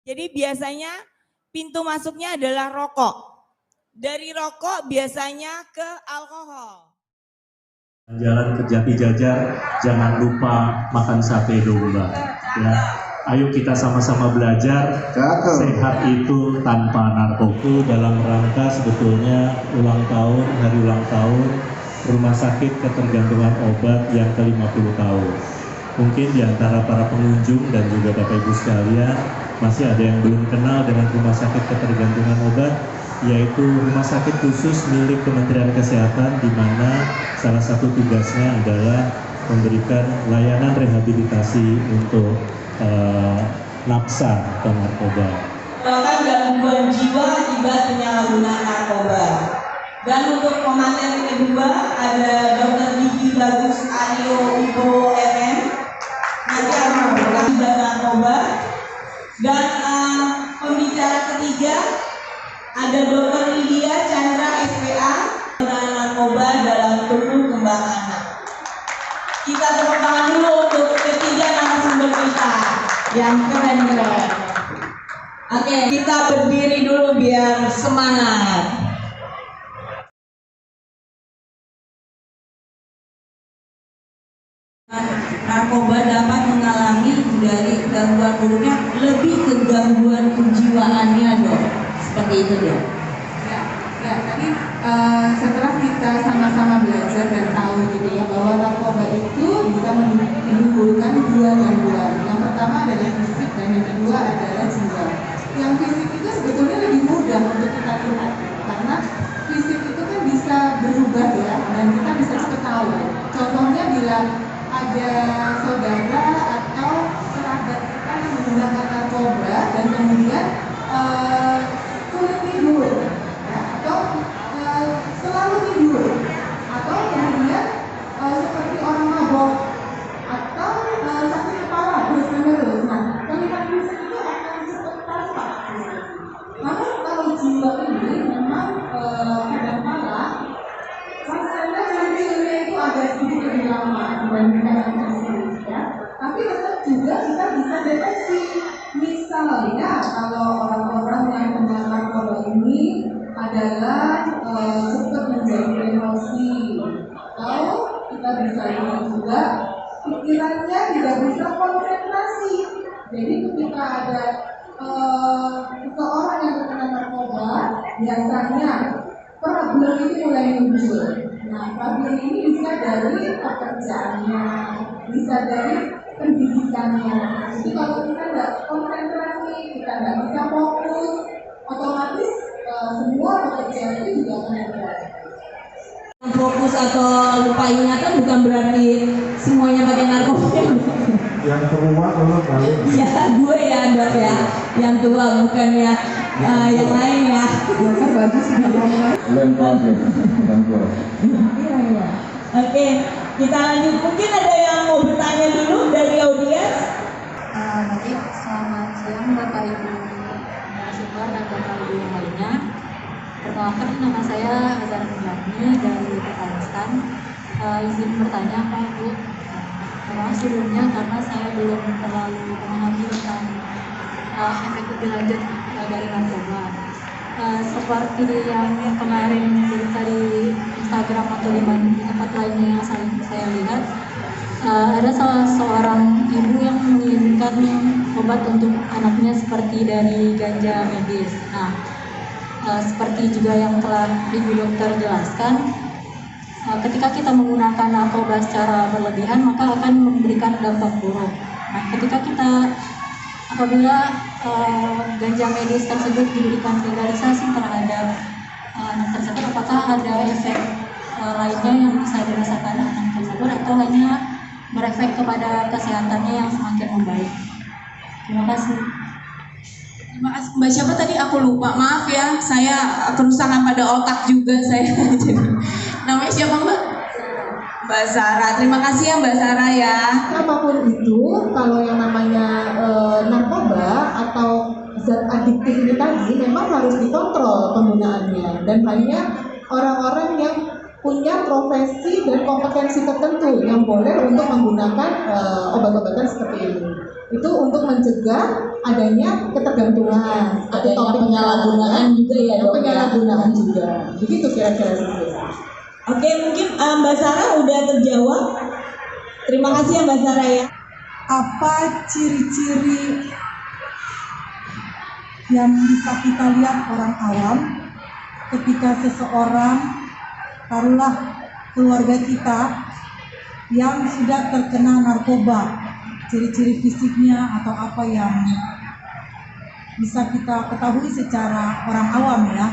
Jadi biasanya pintu masuknya adalah rokok. Dari rokok biasanya ke alkohol. Jalan ke Jati Jajar, jangan lupa makan sate domba. Ya, ayo kita sama-sama belajar sehat itu tanpa narkoba dalam rangka sebetulnya hari ulang tahun Rumah Sakit Ketergantungan Obat yang ke-50 tahun. Mungkin di antara para pengunjung dan juga Bapak Ibu sekalian masih ada yang belum kenal dengan Rumah Sakit Ketergantungan Obat, yaitu rumah sakit khusus milik Kementerian Kesehatan, di mana salah satu tugasnya adalah memberikan layanan rehabilitasi untuk nafsa atau narkoba. Melakukan gangguan jiwa akibat penyalahgunaan narkoba. Dan untuk pemateri kedua ada Dr. Gigi Bagus Aryo Ibo RM, nanti akan memberikan akibat narkoba. Dan pembicara ketiga ada Dr. Lydia Chandra SPA, penggunaan narkoba dalam tumbuh kembang anak. Kita tepuk tangan dulu untuk ketiga narasumber kita yang keren-keren. Oke, kita berdiri dulu biar semangat. Narkoba dapat mengalami dari gangguan buruknya lebih ke gangguan kejiwaannya, Dok. Seperti itu, Dok. Ya, tadi setelah kita sama-sama belajar dan tahu gitu ya bahwa narkoba itu bisa menimbulkan dua gangguan. Yang pertama adalah fisik dan yang kedua adalah jiwa. Yang fisik itu sebetulnya lebih mudah untuk kita lihat karena fisik itu kan bisa berubah ya dan kita bisa cepat tahu. Contohnya bila ada saudara atau kerabat kita yang menggunakan narkoba dan kemudian sulit tidur ya, atau selalu tidur atau kemudian seperti orang mabok atau sakit kepala terus-menerus. Nah, terlihat fisik itu akan cepat tampak. Namun kalau jiwa ini memang kadang-kala prosesnya hasilnya itu agak sedikit lebih lama dibandingkan yang fisik ya. Tapi tetap juga kita bisa deteksi. Misalnya kalau orang-orang yang kena narkoba ini adalah cepat menjadi emosi, atau kita bisa lihat juga pikirannya tidak bisa konsentrasi. Jadi ketika ada seseorang yang terkena narkoba, biasanya problem ini mulai muncul. Nah, problem ini bisa dari pekerjaannya, bisa dari pendidikannya. Jadi kalau kita tidak konsentrasi, kita tidak bisa fokus, otomatis semua pekerjaan itu juga akan terjadi. Fokus atau lupa ingatan bukan berarti semuanya pakai narkoba. Yang tua kalau balik. Ya, gue ya, Dok ya. Yang tua bukan ya yang lain ya. Kan bagus Lempar. Iya. Oke, kita lanjut. Mungkin ada yang mau bertanya dulu dari audiens. Baik, selamat siang Bapak Ibu narasumber dan Bapak Ibu yang lainnya. Perkenalkan, nama saya Azhar Milani dari Pakistan. Izin bertanya Pak Ibu. Maaf sebelumnya karena saya belum terlalu memahami tentang efek lebih lanjut dari narkoba. Seperti yang kemarin berita di Instagram atau di tempat lainnya yang saya lihat, ada salah seorang ibu yang mengirimkan obat untuk anaknya seperti dari ganja medis. Nah, seperti juga yang telah Ibu Dokter jelaskan, ketika kita menggunakan narkoba secara berlebihan maka akan memberikan dampak buruk. Nah, ketika apabila ganja medis tersebut diberikan legalisasi terhadap anak tersebut, apakah ada efek lainnya yang bisa dirasakan anak tersebut atau hanya berefek kepada kesehatannya yang semakin membaik? Terima kasih. Terima kasih. Mbak siapa tadi? Aku lupa. Maaf ya, saya kerusakan pada otak juga saya. Jadi, namanya siapa Mbak? Mbak Sarah. Terima kasih ya Mbak Sarah ya. Apapun itu, kalau yang namanya narkoba atau zat adiktif ini tadi memang harus dikontrol penggunaannya dan hanya orang-orang yang punya profesi dan kompetensi tertentu yang boleh untuk menggunakan obat-obatan seperti ini. Itu untuk mencegah adanya ketergantungan atau topik penyalahgunaan juga ya, Dok, ya? penyalahgunaan juga. Begitu kira-kira sih. Oke, mungkin Mbak Sarah udah terjawab. Terima kasih ya Mbak Sarah ya. Apa ciri-ciri yang bisa kita lihat orang awam ketika seseorang, taruhlah keluarga kita yang sudah terkena narkoba, ciri-ciri fisiknya atau apa yang bisa kita ketahui secara orang awam ya?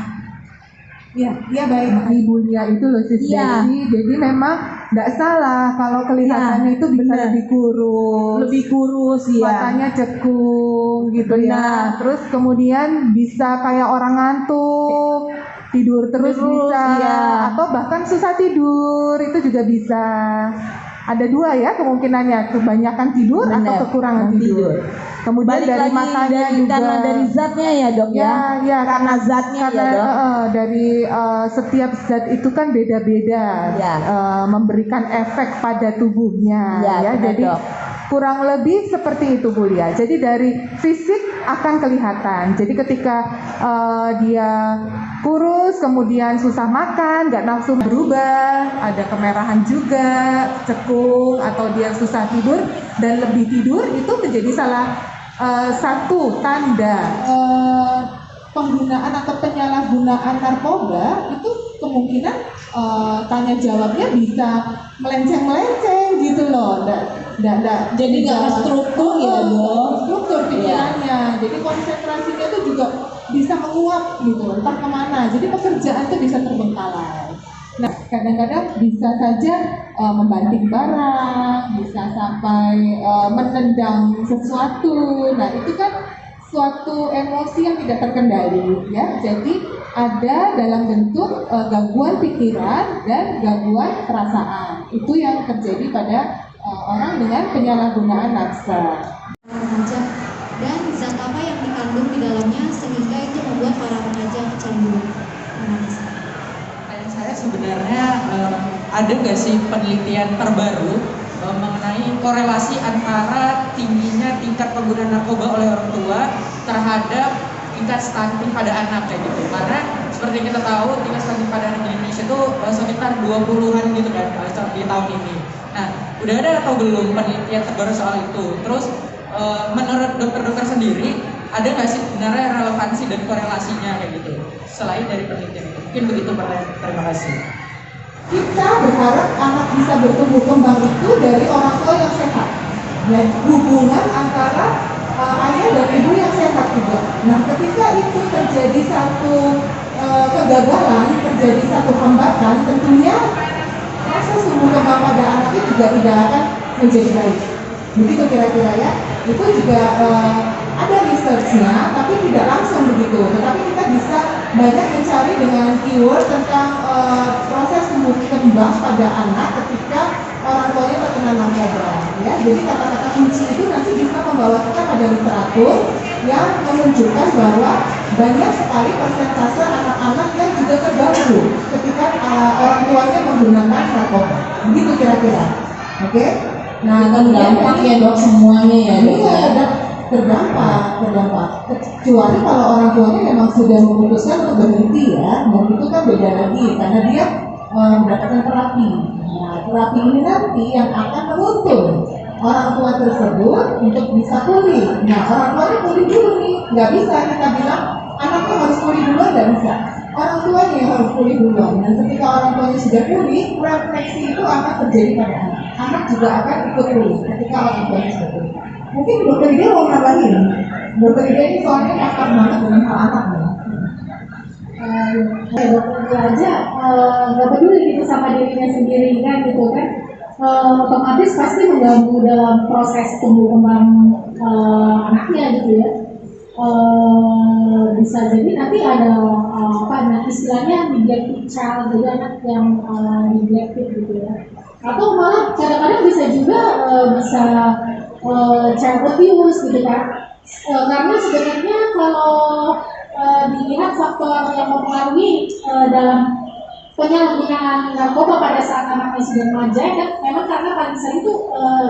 Iya baik Ibu Lia itu loh Sis Iya. Jadi memang nggak salah kalau kelihatannya itu bisa benar. lebih kurus ya. matanya cekung gitu ya. Benar. Terus kemudian bisa kayak orang ngantuk, tidur terus bisa, ya. atau bahkan susah tidur itu juga bisa. Ada dua ya kemungkinannya, kebanyakan tidur atau Benar, kekurangan tidur. Kemudian Balik dari lagi matanya juga karena dari zatnya ya Dok ya. Ya, Karena zatnya ya, karena, Dok. dari setiap zat itu kan beda-beda, Ya. memberikan efek pada tubuhnya, Ya, ya. benar, Jadi Dok. kurang lebih seperti itu Bu Lia. Jadi dari fisik akan kelihatan. Jadi ketika dia kurus, kemudian susah makan, nggak nafsu berubah, ada kemerahan juga, cekung, atau dia susah tidur dan lebih tidur, itu menjadi salah satu tanda penggunaan atau penyalahgunaan narkoba. Itu kemungkinan tanya jawabnya bisa melenceng-melenceng gitu loh. Jadi nggak terstruktur ya, Dok? Struktur pikirannya. Jadi konsentrasinya itu juga bisa menguap gitu, entah kemana. Jadi pekerjaan itu bisa terbengkalai. Nah, kadang-kadang bisa saja membanting barang, bisa sampai menendang sesuatu. Nah, itu kan suatu emosi yang tidak terkendali, ya. Jadi ada dalam bentuk gangguan pikiran dan gangguan perasaan. Itu yang terjadi pada orang dengan penyalahgunaan narkoba. Remaja dan zat apa yang dikandung di dalamnya sehingga itu membuat para remaja kecanduan. Pertanyaan saya sebenarnya ada nggak sih penelitian terbaru mengenai korelasi antara tingginya tingkat penggunaan narkoba oleh orang tua terhadap tingkat stunting pada anak kayak gitu? Karena seperti kita tahu tingkat stunting pada anak di Indonesia itu sekitar 20-an gitu kan di tahun ini. Nah, udah ada atau belum penelitian terbaru soal itu? Terus menurut dokter-dokter sendiri ada nggak sih sebenarnya relevansi dan korelasinya kayak gitu selain dari penelitian itu? Mungkin begitu pertanyaan. Terima kasih. Kita berharap anak bisa bertumbuh kembang itu dari orang tua yang sehat. Dan hubungan antara ayah dan ibu yang sehat juga. Nah, ketika itu terjadi satu kegagalan, terjadi satu hambatan, tentunya proses tumbuh kembang pada anak itu juga tidak akan menjadi baik. Begitu kira-kira ya. Itu juga ada researchnya, tapi tidak langsung begitu. Tetapi kita bisa banyak mencari dengan keyword tentang proses tumbuh kembang pada anak ketika orang tuanya terkena narkoba. Ya, jadi kata-kata kunci itu nanti bisa membawa kita pada literatur yang menunjukkan bahwa banyak sekali persentase anak-anak yang juga terganggu ketika orang tuanya menggunakan narkoba. Begitu kira-kira. Oke? Nah, Dampak ya Dok semuanya ya Dok. iya, terdampak. Kecuali kalau orang tuanya memang sudah memutuskan untuk berhenti ya, dan itu kan beda lagi karena dia mendapatkan terapi. Nah, terapi ini nanti yang akan menuntun orang tua tersebut untuk bisa pulih. Nah, orang tuanya pulih dulu nih, nggak bisa kita bilang anaknya harus pulih duluan, nggak bisa. Orang tuanya yang harus pulih duluan. Dan ketika orang tuanya sudah pulih, refleksi itu akan terjadi pada anak. Anak juga akan ikut pulih ketika orang tuanya sudah pulih. Mungkin dokter dia mau nambahin. Dokter dia ini soalnya akan banget dengan hal anak nih. Dokter aja nggak peduli gitu sama dirinya sendiri kan gitu kan, otomatis pasti mengganggu dalam proses tumbuh kembang anaknya gitu ya. Bisa jadi nanti ada istilahnya neglected child, jadi anak yang neglected gitu ya. Atau malah kadang-kadang bisa juga bisa child abuse gitu kan. Karena sebenarnya kalau dilihat faktor yang mempengaruhi dalam penyalahgunaan narkoba pada saat anaknya sudah remaja, dan memang karena paling sering itu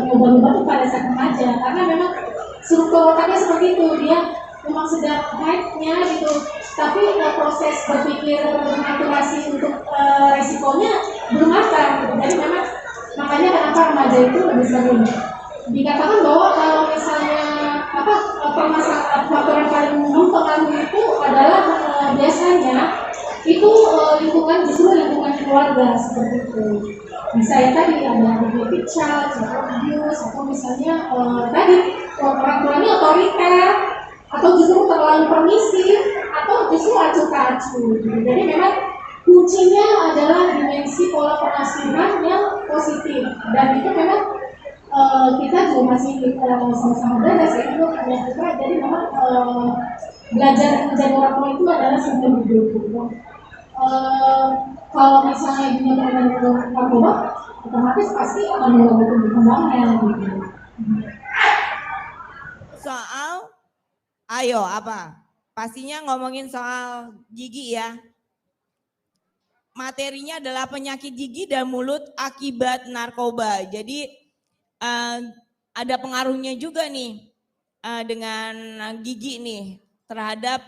nyoba-nyoba tuh pada saat remaja, karena memang struktur otaknya seperti itu, dia memang sedang hype-nya gitu, tapi proses berpikir maturasi untuk resikonya belum matang gitu. Jadi memang makanya kenapa remaja itu lebih sering dikatakan bahwa kalau misalnya permasalahan faktor yang paling mempengaruhi itu adalah biasanya itu justru lingkungan keluarga seperti itu. Bisa ya tadi ada negative child, atau abuse, atau misalnya tadi orang tuanya otoriter, atau justru terlalu permisif, atau justru acuh tak acuh. Jadi memang kuncinya adalah dimensi pola pengasuhan yang positif, dan itu memang kita juga masih sama-sama belajar, saya juga punya putra, jadi memang belajar menjadi orang tua itu adalah seumur hidup. Kalau misalnya dia benar-benar narkoba, otomatis pasti akan mengganggu perkembangan gitu. Soal, ayo apa? Pastinya ngomongin soal gigi ya. Materinya adalah penyakit gigi dan mulut akibat narkoba. Jadi ada pengaruhnya juga nih dengan gigi nih terhadap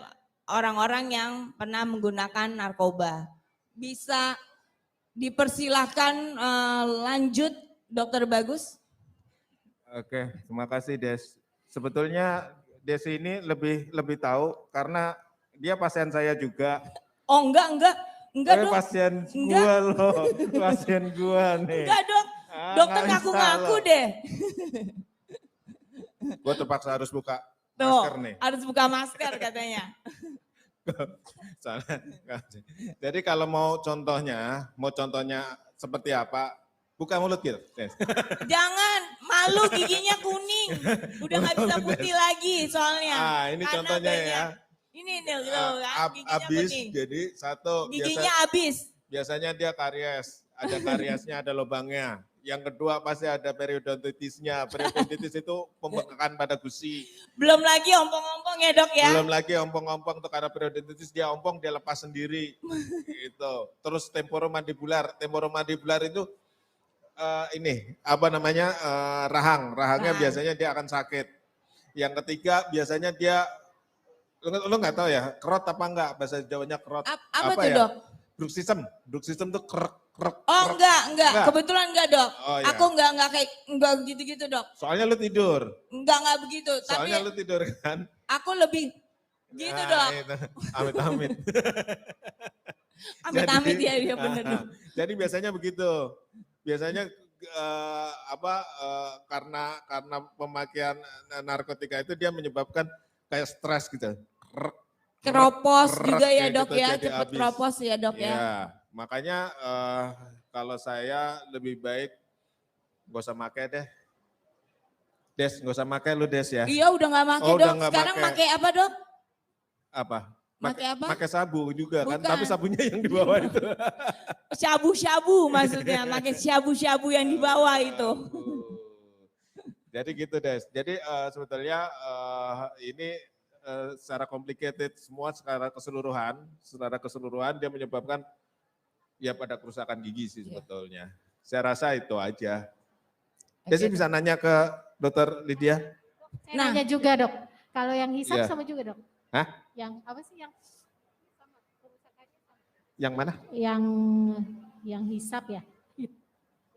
orang-orang yang pernah menggunakan narkoba. Bisa dipersilahkan lanjut, Dokter Bagus. Oke, terima kasih Des. Sebetulnya Des ini lebih tahu karena dia pasien saya juga. Oh enggak dok. Pasien gua loh, pasien gua nih. Enggak dok, dokter ngaku-ngaku deh. Gue terpaksa harus buka Tuh, masker nih. harus buka masker katanya. Jadi kalau mau contohnya seperti apa? Buka mulut gitu. Jangan, malu giginya kuning. Udah nggak bisa putih lagi soalnya. Ini karena contohnya ya. Ini nih loh kan, giginya Abis, kuning. jadi satu. Giginya habis. Biasanya dia karies. Ada kariesnya, ada lubangnya. Yang kedua pasti ada periodontitisnya. Periodontitis itu pembengkakan pada gusi. Belum lagi ompong-ompong ya dok ya. Belum lagi ompong-ompong tuh karena periodontitis dia ompong dia lepas sendiri. Gitu. Terus temporomandibular. Temporomandibular itu rahang. Rahangnya biasanya dia akan sakit. Yang ketiga biasanya dia lu nggak tahu ya kerot apa enggak, bahasa Jawanya kerot. Apa tuh ya? dok? Bruxism tuh krek. Oh enggak. Kebetulan enggak dok. Oh, iya. Aku enggak gitu-gitu dok. Soalnya lu tidur. Enggak begitu. Soalnya tapi lu tidur kan. Aku lebih gitu dok. Itu. Amit-amit. Amit-amit ya benar dok. Jadi biasanya begitu. Biasanya karena pemakaian narkotika itu dia menyebabkan kayak stres gitu. Keropos juga ya dok gitu, ya, jadi cepet habis. keropos ya dok ya. Ya, makanya kalau saya lebih baik gak usah pakai deh. Des, gak usah pakai lu Des ya. Iya udah gak pakai dok, sekarang pakai apa dok? Apa? Pakai apa? Pakai sabu juga. Bukan. Kan, tapi sabunya yang di bawah itu. Shabu-shabu maksudnya, pakai shabu-shabu yang di bawah itu. Jadi gitu Des. Jadi sebetulnya ini secara complicated semua secara keseluruhan dia menyebabkan ya pada kerusakan gigi sih sebetulnya. Saya rasa itu aja. Desi bisa nanya ke Dokter Lydia? Saya nanya juga dok, kalau yang hisap sama juga dok? Hah? Yang apa sih yang sama kerusakannya sama? Yang mana? Yang hisap ya?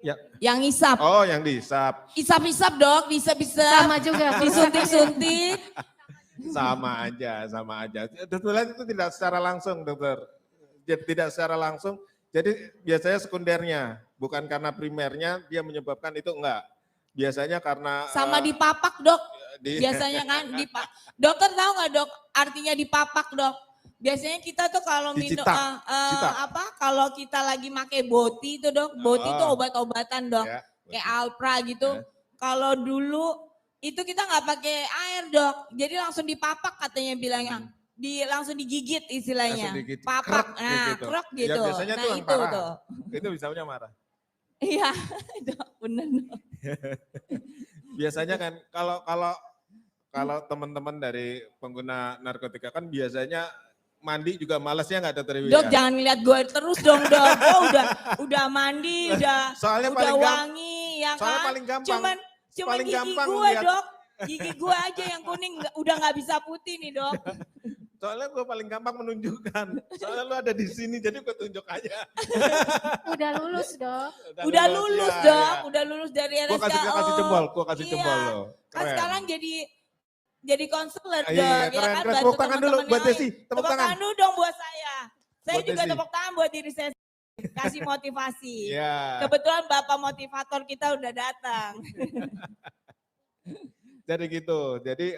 Ya. Yang hisap. Oh yang dihisap. Hisap-hisap dok, bisa-bisa. Sama juga. Disuntik-suntik. Sama aja. Sebetulnya itu tidak secara langsung dokter. Tidak secara langsung, jadi biasanya sekundernya. Bukan karena primernya dia menyebabkan itu enggak. Biasanya karena sama dipapak dok. Biasanya kan dokter tahu nggak dok artinya dipapak dok? Biasanya kita tuh kalau minum kalau kita lagi pakai boti itu dok, boti itu obat-obatan dok, kayak Alpra gitu. Kalau dulu itu kita nggak pakai air dok, jadi langsung dipapak katanya bilangnya. Langsung digigit istilahnya. Papak, krok gitu. Ya, biasanya nah tuh itu marah. tuh. Itu bisanya marah. Iya, dok, bener dok. Biasanya kan kalau teman-teman dari pengguna narkotika kan biasanya mandi juga malasnya nggak Dokter Iwi? Dok Ya? jangan ngeliat gue terus dong dok. Gue udah mandi, udah wangi ya soalnya kan. paling gampang. Cuman paling gigi gampang gue lihat. dok. Gigi gue aja yang kuning udah nggak bisa putih nih dok. Soalnya gue paling gampang menunjukkan. Soalnya lu ada di sini jadi gue tunjuk aja. Udah lulus dok. Udah lulus ya, dok. ya. Udah lulus dari Gue RSKO. kasih jempol, Iya. lo. Kan sekarang jadi konselor dok. Iya, Ya keren, kan, keren. bantu Tepuk tangan dulu teman-teman buat yang lain. Desi. Tepuk tangan dulu dong buat saya. Saya Buat juga Desi. tepuk tangan buat diri saya. Kasih motivasi. Iya. Kebetulan Bapak motivator kita udah datang. Jadi gitu. Jadi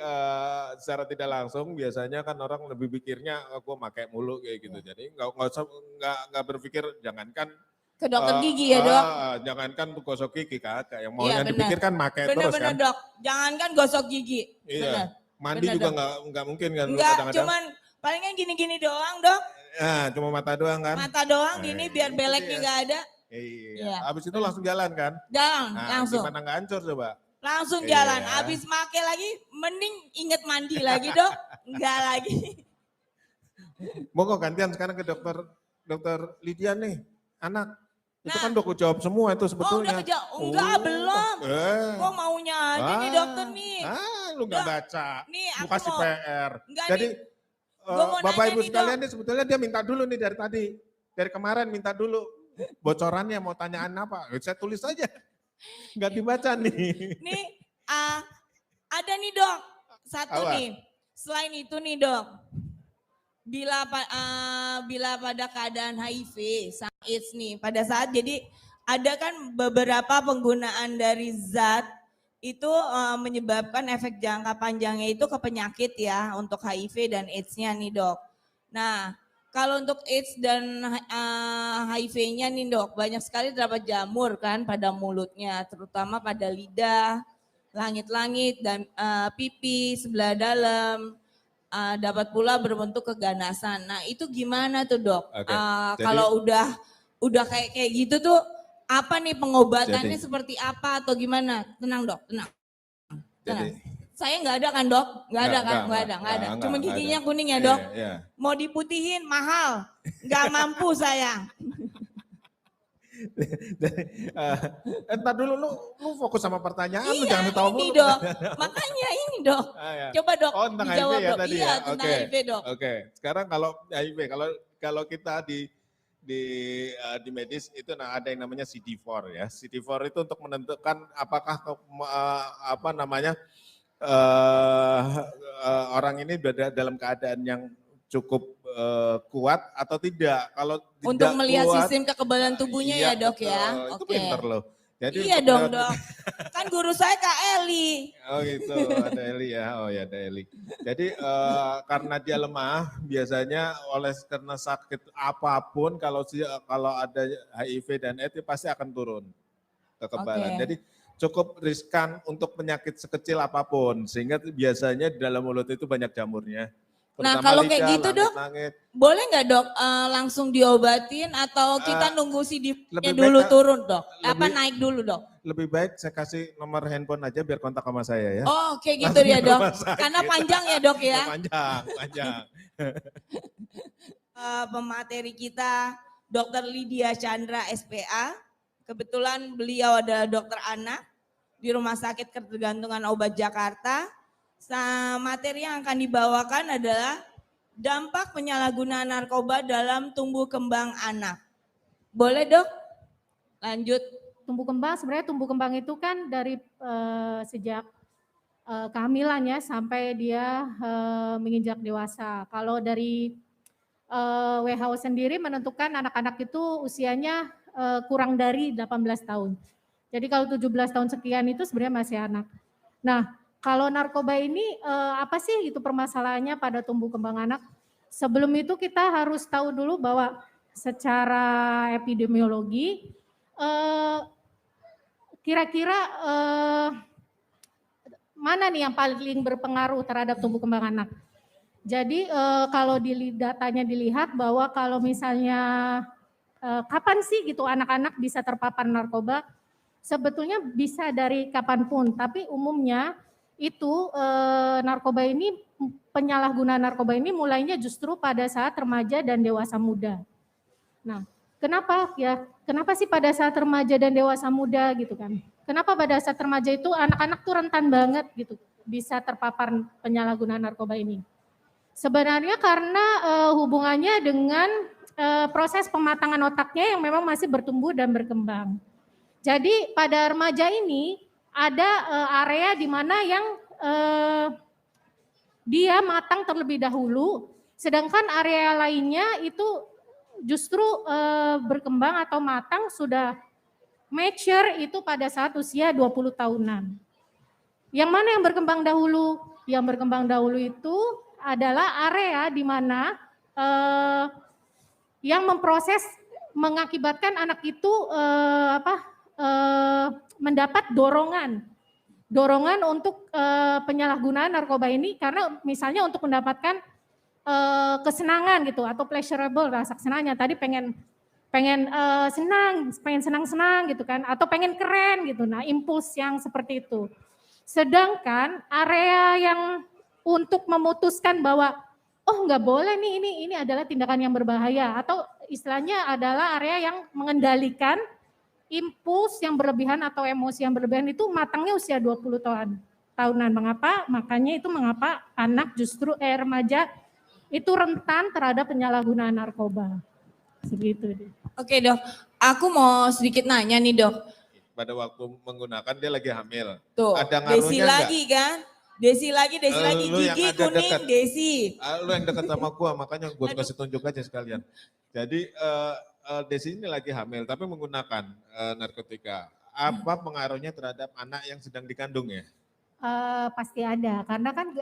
secara tidak langsung biasanya kan orang lebih pikirnya gue pakai mulu kayak gitu. Jadi nggak berpikir jangankan Ke dokter gigi ya dok. Jangankan untuk gosok gigi kagak. Yang mau Iya, yang benar. dipikirkan pakai terus Bener-bener kan. dok. Jangankan gosok gigi. Iya. Bener. Mandi Bener, juga Dok. nggak mungkin kan. Enggak, kadang-kadang. cuman palingan gini-gini doang dok. Cuma mata doang kan. Mata doang gini biar itu beleknya dia. nggak ada. Iya. Iya. Habis itu langsung jalan kan. Jalan Nah, langsung. gimana nggak hancur coba? Langsung Iya. jalan. Habis make lagi mending inget mandi lagi dok. Enggak lagi. Monggo gantian sekarang ke dokter Lydia nih, anak. Itu kan udah jawab semua itu Oh udah sebetulnya. kejauh. Enggak belum. Kok maunya aja nih dokter nih. Lu nggak Dok, baca. Nih Lu aku kasih mau. PR. Enggak Jadi nih. Gua mau Bapak nanya Ibu nih, sekalian Dok. nih sebetulnya dia minta dulu nih dari tadi. Dari kemarin minta dulu bocorannya mau tanyaan apa. Saya tulis aja. Nggak dibaca nih. Nih ada nih dok. Satu Apa? nih. Selain itu nih dok. Bila pada keadaan HIV sama AIDS nih. Pada saat jadi ada kan beberapa penggunaan dari zat itu menyebabkan efek jangka panjangnya itu ke penyakit ya untuk HIV dan AIDS-nya nih dok. Nah kalau untuk AIDS dan HIV-nya nih dok, banyak sekali terdapat jamur kan pada mulutnya, terutama pada lidah, langit-langit dan pipi sebelah dalam. Dapat pula berbentuk keganasan. Nah itu gimana tuh dok? Oke, Kalau udah kayak gitu tuh apa nih pengobatannya Jadi- seperti apa atau gimana? Tenang dok, tenang. Jadi, Saya nggak ada kan dok? Nggak ada. Cuma nggak giginya ada. kuning ya dok. Iya. Mau diputihin mahal, nggak mampu saya. Entar dulu lu fokus sama pertanyaan lu Iya jangan tahu ini mulu. dok, makanya ini dok. Ya. Coba dok Oh, tentang dijawab HIV ya dok. tadi Iya ya. tentang Oke. HIV dok. Oke. Sekarang kalau HIV kalau kita di medis itu ada yang namanya CD4 ya. CD4 itu untuk menentukan apakah orang ini berada dalam keadaan yang cukup kuat atau tidak. Kalau tidak Untuk melihat kuat, sistem kekebalan tubuhnya iya, ya dok ya. betul. Itu Oke. pinter loh. Jadi Iya untuk dong melihat- dok. Kan guru saya Kak Eli. Oh gitu, ada Eli ya. Oh ya ada Eli. Jadi karena dia lemah, biasanya karena sakit apapun kalau ada HIV dan AIDS pasti akan turun kekebalan. Oke. Jadi cukup riskan untuk penyakit sekecil apapun, sehingga biasanya di dalam mulut itu banyak jamurnya. Nah Terutama kalau kayak lidah, gitu dok, langit-langit. boleh nggak dok langsung diobatin atau kita nunggu CD-nya lebih dulu baik, turun dok? Apa lebih- naik dulu dok? Lebih baik saya kasih nomor handphone aja biar kontak sama saya ya. Oh kayak gitu Langsung ya ke dok, rumah sakit. karena panjang ya dok ya. Panjang. Pemateri kita Dr. Lydia Chandra SPA. Kebetulan beliau adalah dokter anak di Rumah Sakit Ketergantungan Obat Jakarta. Materi yang akan dibawakan adalah dampak penyalahgunaan narkoba dalam tumbuh kembang anak. Boleh dok? Lanjut. Tumbuh kembang, sebenarnya tumbuh kembang itu kan dari sejak kehamilannya sampai dia menginjak dewasa. Kalau dari WHO sendiri menentukan anak-anak itu usianya kurang dari 18 tahun. Jadi kalau 17 tahun sekian itu sebenarnya masih anak. Nah, kalau narkoba ini apa sih itu permasalahannya pada tumbuh kembang anak? Sebelum itu kita harus tahu dulu bahwa secara epidemiologi kira-kira mana nih yang paling berpengaruh terhadap tumbuh kembang anak? Jadi kalau datanya dilihat bahwa kalau misalnya kapan sih gitu anak-anak bisa terpapar narkoba? Sebetulnya bisa dari kapanpun, tapi umumnya itu narkoba ini penyalahgunaan narkoba ini mulainya justru pada saat remaja dan dewasa muda. Nah, kenapa ya? Kenapa sih pada saat remaja dan dewasa muda gitu kan? Kenapa pada saat remaja itu anak-anak tuh rentan banget gitu bisa terpapar penyalahgunaan narkoba ini? Sebenarnya karena hubungannya dengan proses pematangan otaknya yang memang masih bertumbuh dan berkembang. Jadi pada remaja ini ada area di mana yang dia matang terlebih dahulu, sedangkan area lainnya itu justru berkembang atau matang sudah mature itu pada saat usia 20 tahunan. Yang mana yang berkembang dahulu? Yang berkembang dahulu itu adalah area di mana yang memproses mengakibatkan anak itu mendapat dorongan untuk penyalahgunaan narkoba ini, karena misalnya untuk mendapatkan kesenangan gitu atau pleasurable, rasa senangnya tadi pengen senang gitu kan, atau pengen keren gitu. Nah, impuls yang seperti itu. Sedangkan area yang untuk memutuskan bahwa oh nggak boleh nih, ini adalah tindakan yang berbahaya, atau istilahnya adalah area yang mengendalikan impuls yang berlebihan atau emosi yang berlebihan itu matangnya usia 20 tahunan. Makanya itu mengapa anak justru remaja itu rentan terhadap penyalahgunaan narkoba. Segitu deh. Oke dok, aku mau sedikit nanya nih dok. Pada waktu menggunakan dia lagi hamil. Tuh, ada ngaruhnya Desi lagi kan? Desi lagi, gigi kuning deket. Desi. Lu yang dekat sama gua, makanya gua kasih tunjuk aja sekalian. Jadi Desi ini lagi hamil, tapi menggunakan narkotika. Apa pengaruhnya terhadap anak yang sedang dikandung ya? Pasti ada, karena kan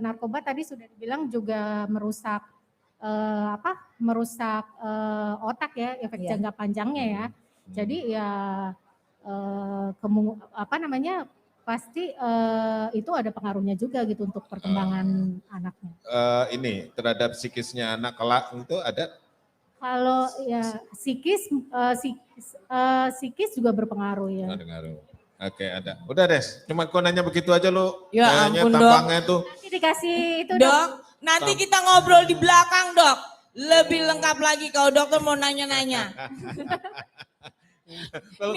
narkoba tadi sudah dibilang juga merusak otak ya, efek jangka panjangnya ya. Jadi ya pasti itu ada pengaruhnya juga gitu untuk perkembangan anaknya. Ini terhadap psikisnya anak kelak itu ada? Kalau ya psikis juga berpengaruh ya. Berpengaruh. Oke, ada. Udah Des, cuma kau nanya begitu aja lu. Ya kayaknya ampun tampangnya dok. tuh. Nanti dikasih itu dok. Nanti kita ngobrol di belakang dok. Lebih lengkap lagi kalau dokter mau nanya-nanya. Kalau